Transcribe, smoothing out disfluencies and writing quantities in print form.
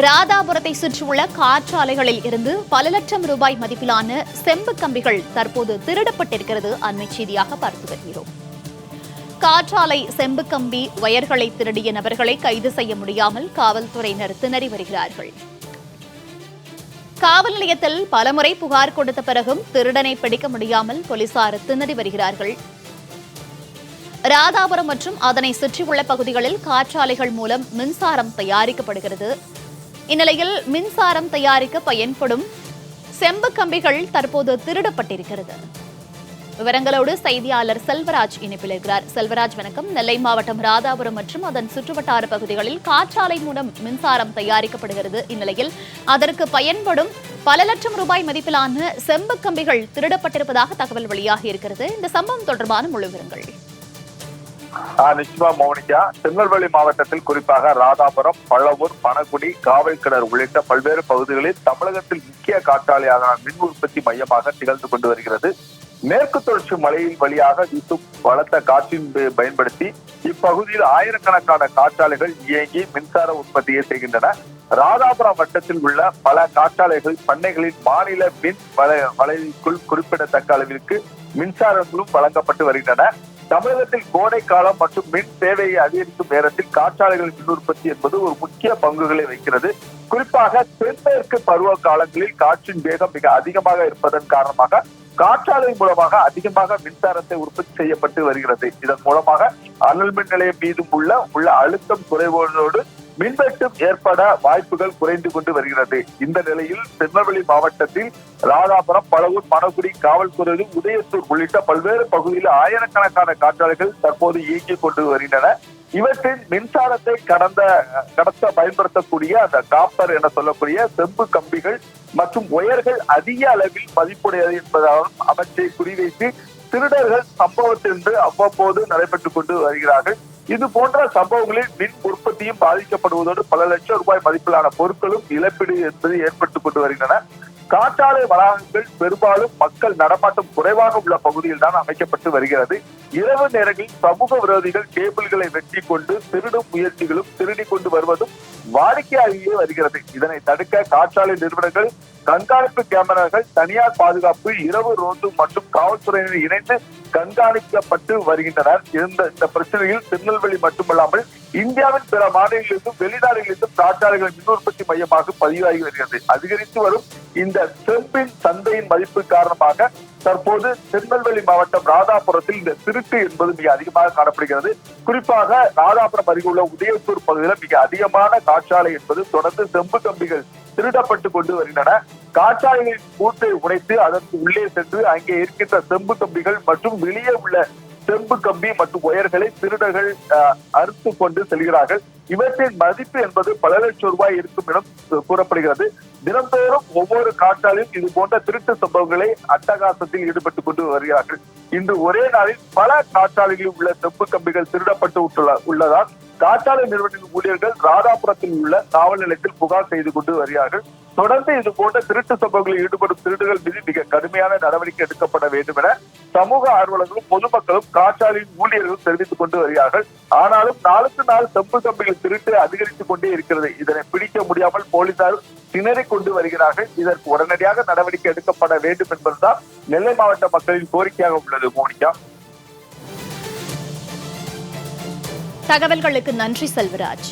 ராதாபுரத்தை சுற்றியுள்ள காற்றாலைகளில் இருந்து பல லட்சம் ரூபாய் மதிப்பிலான செம்பு கம்பிகள் தற்போது திருடப்பட்டிருக்கிறது. அண்மை செய்தியாக பார்த்து வருகிறோம். காற்றாலை செம்பு கம்பி வயர்களை திருடிய நபர்களை கைது செய்ய முடியாமல் காவல்துறையினர் திணறி வருகிறார்கள். காவல் நிலையத்தில் பலமுறை புகார் கொடுத்த பிறகும் திருடனை பிடிக்க முடியாமல் போலீசார் திணறி வருகிறார்கள். ராதாபுரம் மற்றும் அதனை சுற்றியுள்ள பகுதிகளில் காற்றாலைகள் மூலம் மின்சாரம் தயாரிக்கப்படுகிறது. இந்நிலையில் மின்சாரம் தயாரிக்க பயன்படும் செம்பு கம்பிகள் தற்போது திருடப்பட்டிருக்கிறது. விவரங்களோடு செய்தியாளர் செல்வராஜ் இணைப்பில் இருக்கிறார். செல்வராஜ், வணக்கம். நெல்லை மாவட்டம் ராதாபுரம் மற்றும் அதன் சுற்றுவட்டார பகுதிகளில் காற்றாலை மூலம் மின்சாரம் தயாரிக்கப்படுகிறது. இந்நிலையில் அதற்கு பயன்படும் பல லட்சம் ரூபாய் மதிப்பிலான செம்பு கம்பிகள் திருடப்பட்டிருப்பதாக தகவல் வெளியாகி இருக்கிறது. இந்த சம்பவம் தொடர்பான முழு விவரங்கள். நிச்சயமா மோனிகா, திருநெல்வேலி மாவட்டத்தில் குறிப்பாக ராதாபுரம், பழவூர், பனகுடி, காவல்கிணறு உள்ளிட்ட பல்வேறு பகுதிகளில் தமிழகத்தில் முக்கிய காற்றாலையான மின் உற்பத்தி மையமாக திகழ்ந்து கொண்டு வருகிறது. மேற்கு தொடர்ச்சி மலையின் வழியாக வீசும் பலத்த காற்றின் பயன்படுத்தி இப்பகுதியில் ஆயிரக்கணக்கான காற்றாலைகள் இயங்கி மின்சார உற்பத்தியை செய்கின்றன. ராதாபுரம் வட்டத்தில் உள்ள பல காற்றாலைகள் பண்ணைகளின் மாநில மின் வலைக்குள் குறிப்பிடத்தக்க அளவிற்கு மின்சாரங்களும் வழங்கப்பட்டு வருகின்றன. தமிழகத்தில் கோடை காலம் மற்றும் மின் தேவையை அதிகரிக்கும் நேரத்தில் காற்றாலைகள் மின் உற்பத்தி என்பது ஒரு முக்கிய பங்குகளை வைக்கிறது. குறிப்பாக தென்மேற்கு பருவ காலங்களில் காற்றின் வேகம் மிக அதிகமாக இருப்பதன் காரணமாக காற்றாலை மூலமாக அதிகமாக மின்சாரத்தை உற்பத்தி செய்யப்பட்டு வருகிறது. இதன் மூலமாக அனல் மின் நிலையம் மீதும் உள்ள அழுத்தம் குறைவோடு மின்வெட்டும் ஏற்பட வாய்ப்புகள் குறைந்து கொண்டு வருகிறது. இந்த நிலையில் திருநெல்வேலி மாவட்டத்தில் ராதாபுரம், பழவூர், பனகுடி, காவல்துறை, உதயத்தூர் உள்ளிட்ட பல்வேறு பகுதியில் ஆயிரக்கணக்கான காற்றாலைகள் தற்போது இயங்கிக் கொண்டு வருகின்றன. இவற்றின் மின்சாரத்தை கடத்த பயன்படுத்தக்கூடிய அந்த காப்பர் என சொல்லக்கூடிய செம்பு கம்பிகள் மற்றும் ஒயர்கள் அதிக அளவில் மதிப்புடையது என்பதாலும் அவற்றை குறிவைத்து திருடர்கள் சம்பவத்திற்கு அவ்வப்போது நடைபெற்றுக் கொண்டு வருகிறார்கள். இது போன்ற சம்பவங்களில் மின் உற்பத்தியும் பாதிக்கப்படுவதோடு பல லட்சம் ரூபாய் மதிப்பிலான பொருட்களும் இழப்பீடு என்பது ஏற்பட்டுக் கொண்டு வருகின்றன. காற்றாலை வளாகங்கள் பெரும்பாலும் மக்கள் நடமாட்டம் குறைவாக உள்ள பகுதியில் தான் அமைக்கப்பட்டு வருகிறது. இரவு நேரங்களில் சமூக விரோதிகள் கேபிள்களை வெட்டி கொண்டு திருடும் முயற்சிகளும் திருடி கொண்டு வருவதும் வாடிக்கையாகியே வருகிறது. இதனை தடுக்க காற்றாலை நிறுவனங்கள் கண்காணிப்பு கேமராக்கள், தனியார் பாதுகாப்பு, இரவு ரோந்து மற்றும் காவல்துறையினர் இணைந்து கண்காணிக்கப்பட்டு வருகின்றனர். இந்த பிரச்சனையில் திருநெல்வேலி மட்டுமல்லாமல் இந்தியாவின் பிற மாநிலங்களிலிருந்தும் வெளிநாடுகளிலிருந்தும் காற்றாலைகள் மின் உற்பத்தி மையமாக பதிவாகி வருகிறது. அதிகரித்து வரும் இந்த செம்பின் சந்தையின் மதிப்பு காரணமாக தற்போது திருநெல்வேலி மாவட்டம் ராதாபுரத்தில் இந்த திருட்டு என்பது மிக அதிகமாக காணப்படுகிறது. குறிப்பாக ராதாபுரம் அருகே உள்ள உதயத்தூர் பகுதியில் மிக அதிகமான காற்றாலை என்பது தொடர்ந்து செம்பு கம்பிகள் திருடப்பட்டு கொண்டு வருகின்றன. காற்றாலைகளின் கூட்டை உடைத்து அதற்கு உள்ளே சென்று அங்கே இருக்கின்ற செம்பு கம்பிகள் மற்றும் வெளியே உள்ள செம்பு கம்பி மற்றும் ஒயர்களை திருடர்கள் அறுத்து கொண்டு செல்கிறார்கள். இவற்றின் மதிப்பு என்பது பல லட்சம் ரூபாய் இருக்கும் என கூறப்படுகிறது. தினந்தோறும் ஒவ்வொரு காற்றாலையும் இது போன்ற திருட்டு சம்பவங்களை அட்டகாசத்தில் ஈடுபட்டுக் கொண்டு வருகிறார்கள். இன்று ஒரே நாளில் பல காற்றாலைகளில் உள்ள செம்பு கம்பிகள் திருடப்பட்டு உள்ளதால் காற்றாலை நிறுவனத்தின் ஊழியர்கள் ராதாபுரத்தில் உள்ள காவல் நிலையத்தில் புகார் செய்து கொண்டு வருகிறார்கள். தொடர்ந்து இது போன்ற திருட்டு சம்பவங்களில் ஈடுபடும் திருடுகள் மீது மிக கடுமையான நடவடிக்கை எடுக்கப்பட வேண்டும் என சமூக ஆர்வலர்களும் பொதுமக்களும் காற்றாலையின் ஊழியர்களும் தெரிவித்துக் கொண்டு வருகிறார்கள். ஆனாலும் நாளுக்கு நாள் செம்பு கம்பிகள் திருட்டு அதிகரித்துக் கொண்டே இருக்கிறது. இதனை பிடிக்க முடியாமல் போலீசார் திணறிக் கொண்டு வருகிறார்கள். இதற்கு உடனடியாக நடவடிக்கை எடுக்கப்பட வேண்டும் என்பதுதான் நெல்லை மாவட்ட மக்களின் கோரிக்கையாக உள்ளது. மோனிகா, தகவல்களுக்கு நன்றி செல்வராஜ்.